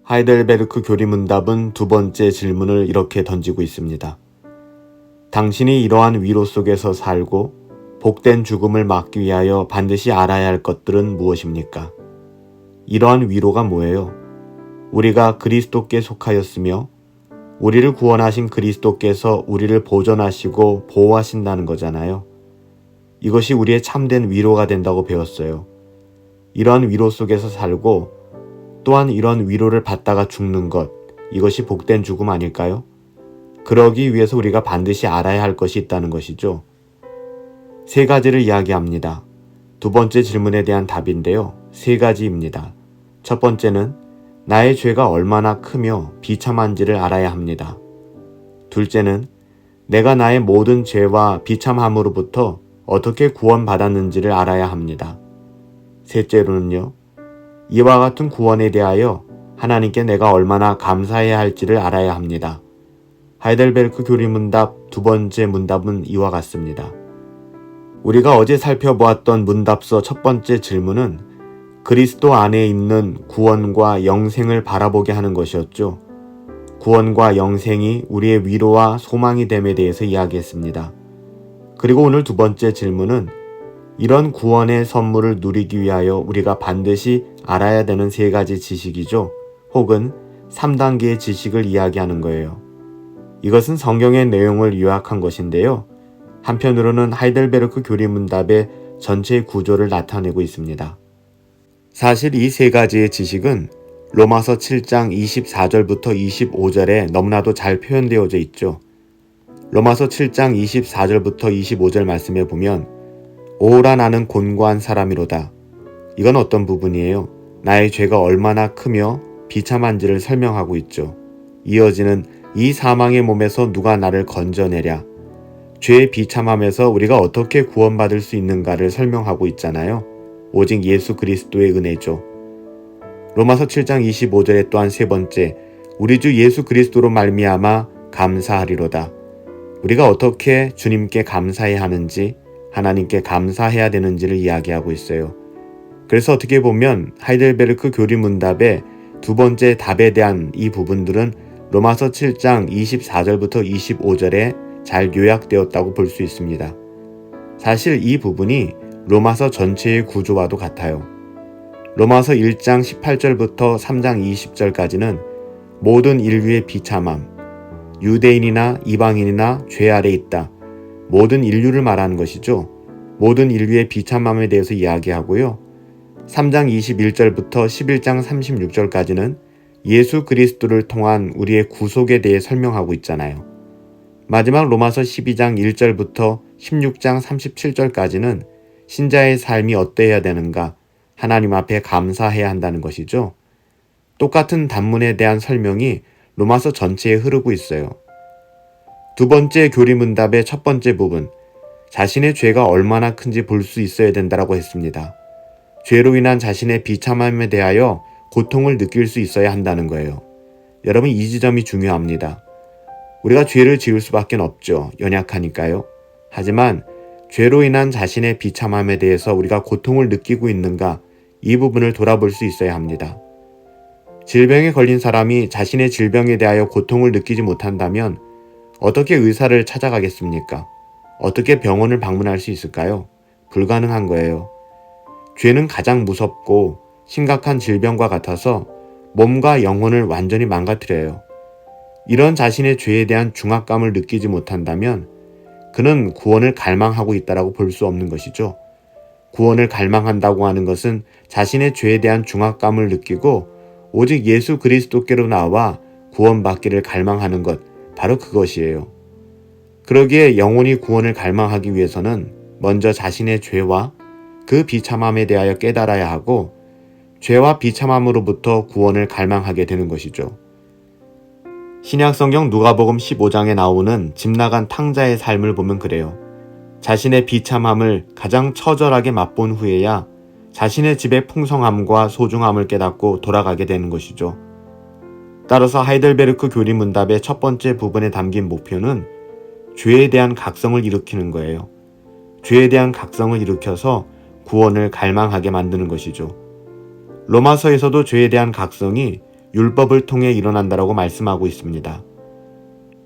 하이델베르크 교리문답은 두 번째 질문을 이렇게 던지고 있습니다. 당신이 이러한 위로 속에서 살고 복된 죽음을 막기 위하여 반드시 알아야 할 것들은 무엇입니까? 이러한 위로가 뭐예요? 우리가 그리스도께 속하였으며 우리를 구원하신 그리스도께서 우리를 보존하시고 보호하신다는 거잖아요. 이것이 우리의 참된 위로가 된다고 배웠어요. 이러한 위로 속에서 살고 또한 이런 위로를 받다가 죽는 것, 이것이 복된 죽음 아닐까요? 그러기 위해서 우리가 반드시 알아야 할 것이 있다는 것이죠. 세 가지를 이야기합니다. 두 번째 질문에 대한 답인데요. 세 가지입니다. 첫 번째는 나의 죄가 얼마나 크며 비참한지를 알아야 합니다. 둘째는 내가 나의 모든 죄와 비참함으로부터 어떻게 구원받았는지를 알아야 합니다. 셋째로는요. 이와 같은 구원에 대하여 하나님께 내가 얼마나 감사해야 할지를 알아야 합니다. 하이델베르크 교리문답 두 번째 문답은 이와 같습니다. 우리가 어제 살펴보았던 문답서 첫 번째 질문은 그리스도 안에 있는 구원과 영생을 바라보게 하는 것이었죠. 구원과 영생이 우리의 위로와 소망이 됨에 대해서 이야기했습니다. 그리고 오늘 두 번째 질문은 이런 구원의 선물을 누리기 위하여 우리가 반드시 알아야 되는 세 가지 지식이죠. 혹은 3단계의 지식을 이야기하는 거예요. 이것은 성경의 내용을 요약한 것인데요. 한편으로는 하이델베르크 교리문답의 전체 구조를 나타내고 있습니다. 사실 이 세 가지의 지식은 로마서 7장 24절부터 25절에 너무나도 잘 표현되어져 있죠. 로마서 7장 24절부터 25절 말씀에 보면 오라 나는 곤고한 사람이로다. 이건 어떤 부분이에요? 나의 죄가 얼마나 크며 비참한지를 설명하고 있죠. 이어지는 이 사망의 몸에서 누가 나를 건져내랴. 죄의 비참함에서 우리가 어떻게 구원받을 수 있는가를 설명하고 있잖아요. 오직 예수 그리스도의 은혜죠. 로마서 7장 25절에 또한 세 번째, 우리 주 예수 그리스도로 말미암아 감사하리로다. 우리가 어떻게 주님께 감사해야 하는지, 하나님께 감사해야 되는지를 이야기하고 있어요. 그래서 어떻게 보면 하이델베르크 교리문답의 두 번째 답에 대한 이 부분들은 로마서 7장 24절부터 25절에 잘 요약되었다고 볼 수 있습니다. 사실 이 부분이 로마서 전체의 구조와도 같아요. 로마서 1장 18절부터 3장 20절까지는 모든 인류의 비참함, 유대인이나 이방인이나 죄 아래 있다. 모든 인류를 말하는 것이죠. 모든 인류의 비참함에 대해서 이야기하고요. 3장 21절부터 11장 36절까지는 예수 그리스도를 통한 우리의 구속에 대해 설명하고 있잖아요. 마지막 로마서 12장 1절부터 16장 37절까지는 신자의 삶이 어때야 되는가, 하나님 앞에 감사해야 한다는 것이죠. 똑같은 단문에 대한 설명이 로마서 전체에 흐르고 있어요. 두 번째 교리문답의 첫 번째 부분, 자신의 죄가 얼마나 큰지 볼 수 있어야 된다고 했습니다. 죄로 인한 자신의 비참함에 대하여 고통을 느낄 수 있어야 한다는 거예요. 여러분, 이 지점이 중요합니다. 우리가 죄를 지을 수밖에 없죠. 연약하니까요. 하지만 죄로 인한 자신의 비참함에 대해서 우리가 고통을 느끼고 있는가, 이 부분을 돌아볼 수 있어야 합니다. 질병에 걸린 사람이 자신의 질병에 대하여 고통을 느끼지 못한다면 어떻게 의사를 찾아가겠습니까? 어떻게 병원을 방문할 수 있을까요? 불가능한 거예요. 죄는 가장 무섭고 심각한 질병과 같아서 몸과 영혼을 완전히 망가뜨려요. 이런 자신의 죄에 대한 중압감을 느끼지 못한다면 그는 구원을 갈망하고 있다고 볼 수 없는 것이죠. 구원을 갈망한다고 하는 것은 자신의 죄에 대한 중압감을 느끼고 오직 예수 그리스도께로 나와 구원받기를 갈망하는 것, 바로 그것이에요. 그러기에 영혼이 구원을 갈망하기 위해서는 먼저 자신의 죄와 그 비참함에 대하여 깨달아야 하고 죄와 비참함으로부터 구원을 갈망하게 되는 것이죠. 신약성경 누가복음 15장에 나오는 집 나간 탕자의 삶을 보면 그래요. 자신의 비참함을 가장 처절하게 맛본 후에야 자신의 집의 풍성함과 소중함을 깨닫고 돌아가게 되는 것이죠. 따라서 하이델베르크 교리문답의 첫 번째 부분에 담긴 목표는 죄에 대한 각성을 일으키는 거예요. 죄에 대한 각성을 일으켜서 구원을 갈망하게 만드는 것이죠. 로마서에서도 죄에 대한 각성이 율법을 통해 일어난다라고 말씀하고 있습니다.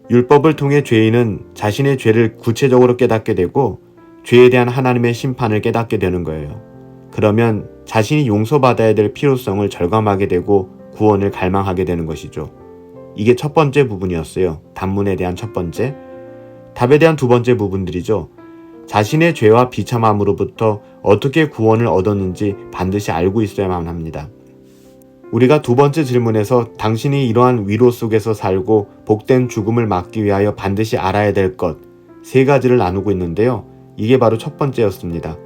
율법을 통해 죄인은 자신의 죄를 구체적으로 깨닫게 되고 죄에 대한 하나님의 심판을 깨닫게 되는 거예요. 그러면 자신이 용서받아야 될 필요성을 절감하게 되고 구원을 갈망하게 되는 것이죠. 이게 첫 번째 부분이었어요. 단문에 대한 첫 번째. 답에 대한 두 번째 부분들이죠. 자신의 죄와 비참함으로부터 어떻게 구원을 얻었는지 반드시 알고 있어야만 합니다. 우리가 두 번째 질문에서 당신이 이러한 위로 속에서 살고 복된 죽음을 막기 위하여 반드시 알아야 될 것 세 가지를 나누고 있는데요. 이게 바로 첫 번째였습니다.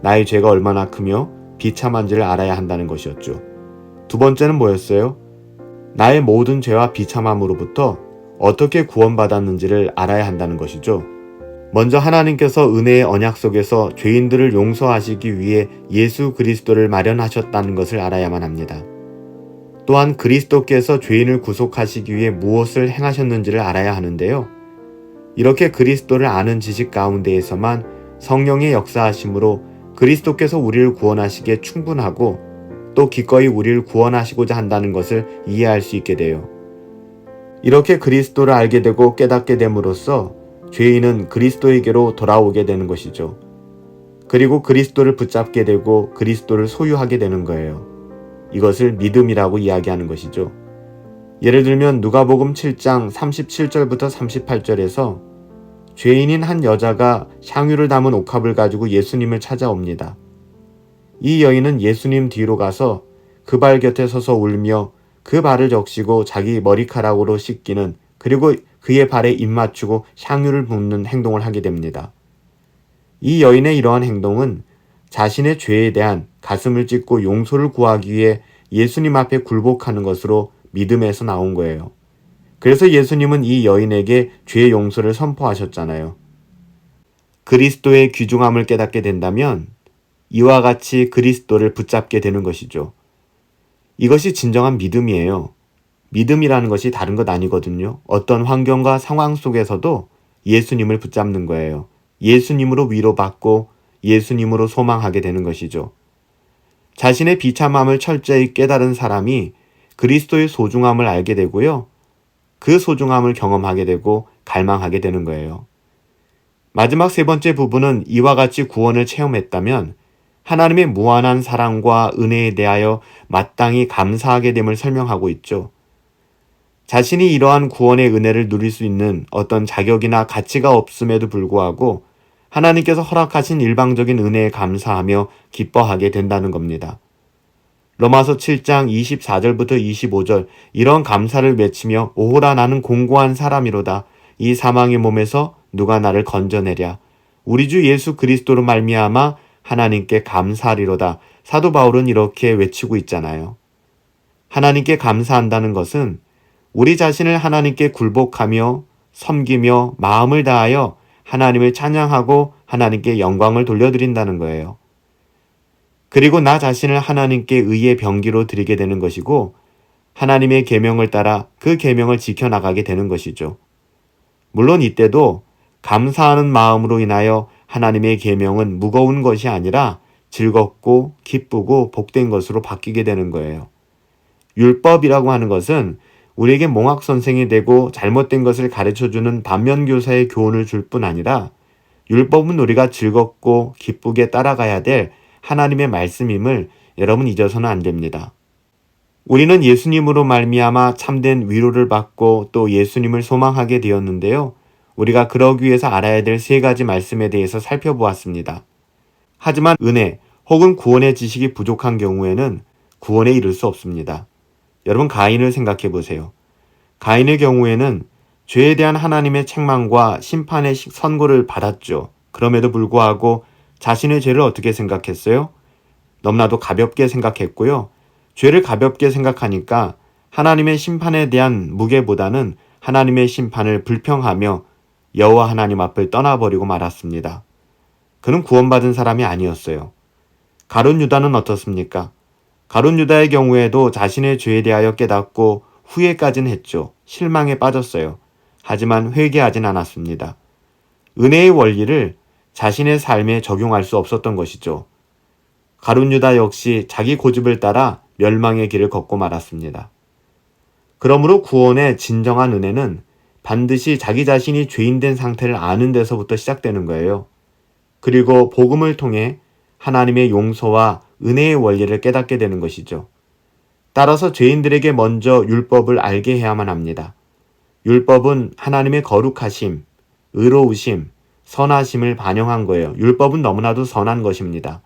나의 죄가 얼마나 크며 비참한지를 알아야 한다는 것이었죠. 두 번째는 뭐였어요? 나의 모든 죄와 비참함으로부터 어떻게 구원받았는지를 알아야 한다는 것이죠. 먼저 하나님께서 은혜의 언약 속에서 죄인들을 용서하시기 위해 예수 그리스도를 마련하셨다는 것을 알아야만 합니다. 또한 그리스도께서 죄인을 구속하시기 위해 무엇을 행하셨는지를 알아야 하는데요. 이렇게 그리스도를 아는 지식 가운데에서만 성령의 역사하심으로 그리스도께서 우리를 구원하시기에 충분하고 또 기꺼이 우리를 구원하시고자 한다는 것을 이해할 수 있게 돼요. 이렇게 그리스도를 알게 되고 깨닫게 됨으로써 죄인은 그리스도에게로 돌아오게 되는 것이죠. 그리고 그리스도를 붙잡게 되고 그리스도를 소유하게 되는 거예요. 이것을 믿음이라고 이야기하는 것이죠. 예를 들면 누가복음 7장 37절부터 38절에서 죄인인 한 여자가 향유를 담은 옥합을 가지고 예수님을 찾아옵니다. 이 여인은 예수님 뒤로 가서 그 발 곁에 서서 울며 그 발을 적시고 자기 머리카락으로 씻기는 그리고 그의 발에 입 맞추고 향유를 붓는 행동을 하게 됩니다. 이 여인의 이러한 행동은 자신의 죄에 대한 가슴을 찢고 용서를 구하기 위해 예수님 앞에 굴복하는 것으로 믿음에서 나온 거예요. 그래서 예수님은 이 여인에게 죄의 용서를 선포하셨잖아요. 그리스도의 귀중함을 깨닫게 된다면 이와 같이 그리스도를 붙잡게 되는 것이죠. 이것이 진정한 믿음이에요. 믿음이라는 것이 다른 것 아니거든요. 어떤 환경과 상황 속에서도 예수님을 붙잡는 거예요. 예수님으로 위로받고 예수님으로 소망하게 되는 것이죠. 자신의 비참함을 철저히 깨달은 사람이 그리스도의 소중함을 알게 되고요. 그 소중함을 경험하게 되고 갈망하게 되는 거예요. 마지막 세 번째 부분은 이와 같이 구원을 체험했다면 하나님의 무한한 사랑과 은혜에 대하여 마땅히 감사하게 됨을 설명하고 있죠. 자신이 이러한 구원의 은혜를 누릴 수 있는 어떤 자격이나 가치가 없음에도 불구하고 하나님께서 허락하신 일방적인 은혜에 감사하며 기뻐하게 된다는 겁니다. 로마서 7장 24절부터 25절 이런 감사를 외치며 오호라 나는 공고한 사람이로다. 이 사망의 몸에서 누가 나를 건져내랴. 우리 주 예수 그리스도로 말미암아 하나님께 감사하리로다. 사도 바울은 이렇게 외치고 있잖아요. 하나님께 감사한다는 것은 우리 자신을 하나님께 굴복하며 섬기며 마음을 다하여 하나님을 찬양하고 하나님께 영광을 돌려드린다는 거예요. 그리고 나 자신을 하나님께 의의 병기로 드리게 되는 것이고 하나님의 계명을 따라 그 계명을 지켜나가게 되는 것이죠. 물론 이때도 감사하는 마음으로 인하여 하나님의 계명은 무거운 것이 아니라 즐겁고 기쁘고 복된 것으로 바뀌게 되는 거예요. 율법이라고 하는 것은 우리에게 몽학선생이 되고 잘못된 것을 가르쳐주는 반면교사의 교훈을 줄 뿐 아니라 율법은 우리가 즐겁고 기쁘게 따라가야 될 하나님의 말씀임을 여러분 잊어서는 안 됩니다. 우리는 예수님으로 말미암아 참된 위로를 받고 또 예수님을 소망하게 되었는데요. 우리가 그러기 위해서 알아야 될 세 가지 말씀에 대해서 살펴보았습니다. 하지만 은혜 혹은 구원의 지식이 부족한 경우에는 구원에 이를 수 없습니다. 여러분 가인을 생각해 보세요. 가인의 경우에는 죄에 대한 하나님의 책망과 심판의 선고를 받았죠. 그럼에도 불구하고 자신의 죄를 어떻게 생각했어요? 너무나도 가볍게 생각했고요. 죄를 가볍게 생각하니까 하나님의 심판에 대한 무게보다는 하나님의 심판을 불평하며 여호와 하나님 앞을 떠나버리고 말았습니다. 그는 구원받은 사람이 아니었어요. 가룟 유다는 어떻습니까? 가룟 유다의 경우에도 자신의 죄에 대하여 깨닫고 후회까지는 했죠. 실망에 빠졌어요. 하지만 회개하진 않았습니다. 은혜의 원리를 자신의 삶에 적용할 수 없었던 것이죠. 가룟 유다 역시 자기 고집을 따라 멸망의 길을 걷고 말았습니다. 그러므로 구원의 진정한 은혜는 반드시 자기 자신이 죄인된 상태를 아는 데서부터 시작되는 거예요. 그리고 복음을 통해 하나님의 용서와 은혜의 원리를 깨닫게 되는 것이죠. 따라서 죄인들에게 먼저 율법을 알게 해야만 합니다. 율법은 하나님의 거룩하심, 의로우심, 선하심을 반영한 거예요. 율법은 너무나도 선한 것입니다.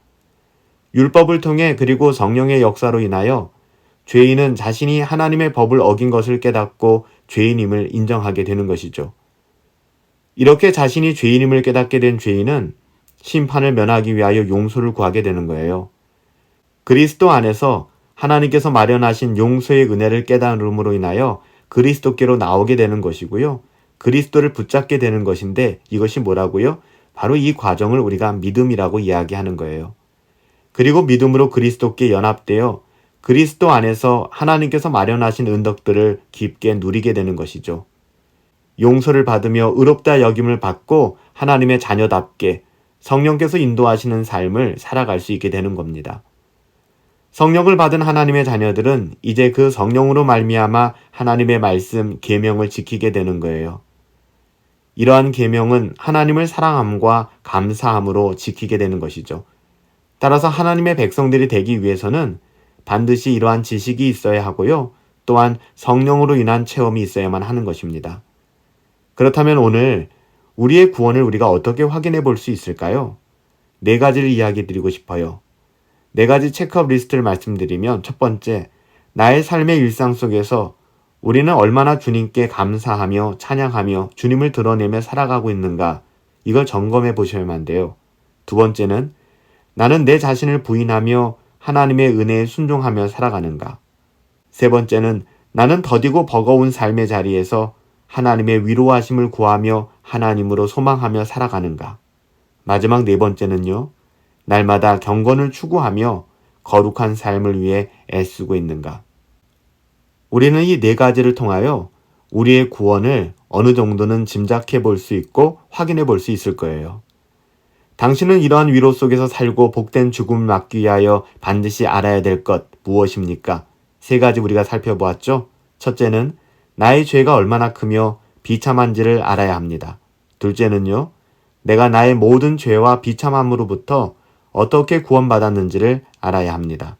율법을 통해 그리고 성령의 역사로 인하여 죄인은 자신이 하나님의 법을 어긴 것을 깨닫고 죄인임을 인정하게 되는 것이죠. 이렇게 자신이 죄인임을 깨닫게 된 죄인은 심판을 면하기 위하여 용서를 구하게 되는 거예요. 그리스도 안에서 하나님께서 마련하신 용서의 은혜를 깨달음으로 인하여 그리스도께로 나오게 되는 것이고요. 그리스도를 붙잡게 되는 것인데 이것이 뭐라고요? 바로 이 과정을 우리가 믿음이라고 이야기하는 거예요. 그리고 믿음으로 그리스도께 연합되어 그리스도 안에서 하나님께서 마련하신 은덕들을 깊게 누리게 되는 것이죠. 용서를 받으며 의롭다 여김을 받고 하나님의 자녀답게 성령께서 인도하시는 삶을 살아갈 수 있게 되는 겁니다. 성령을 받은 하나님의 자녀들은 이제 그 성령으로 말미암아 하나님의 말씀, 계명을 지키게 되는 거예요. 이러한 계명은 하나님을 사랑함과 감사함으로 지키게 되는 것이죠. 따라서 하나님의 백성들이 되기 위해서는 반드시 이러한 지식이 있어야 하고요. 또한 성령으로 인한 체험이 있어야만 하는 것입니다. 그렇다면 오늘 우리의 구원을 우리가 어떻게 확인해 볼 수 있을까요? 4가지를 이야기 드리고 싶어요. 4가지 체크업 리스트를 말씀드리면 첫 번째, 나의 삶의 일상 속에서 우리는 얼마나 주님께 감사하며 찬양하며 주님을 드러내며 살아가고 있는가, 이걸 점검해 보셔야만 돼요. 두 번째는 나는 내 자신을 부인하며 하나님의 은혜에 순종하며 살아가는가. 세 번째는 나는 더디고 버거운 삶의 자리에서 하나님의 위로하심을 구하며 하나님으로 소망하며 살아가는가. 마지막 4번째는요. 날마다 경건을 추구하며 거룩한 삶을 위해 애쓰고 있는가. 우리는 이 4가지를 통하여 우리의 구원을 어느 정도는 짐작해 볼 수 있고 확인해 볼 수 있을 거예요. 당신은 이러한 위로 속에서 살고 복된 죽음을 막기 위하여 반드시 알아야 될 것 무엇입니까? 3가지 우리가 살펴보았죠? 첫째는 나의 죄가 얼마나 크며 비참한지를 알아야 합니다. 둘째는요. 내가 나의 모든 죄와 비참함으로부터 어떻게 구원받았는지를 알아야 합니다.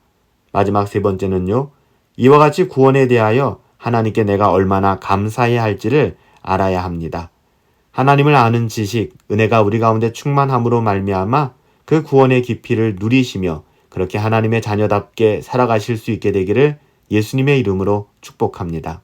마지막 3번째는요. 이와 같이 구원에 대하여 하나님께 내가 얼마나 감사해야 할지를 알아야 합니다. 하나님을 아는 지식, 은혜가 우리 가운데 충만함으로 말미암아 그 구원의 깊이를 누리시며 그렇게 하나님의 자녀답게 살아가실 수 있게 되기를 예수님의 이름으로 축복합니다.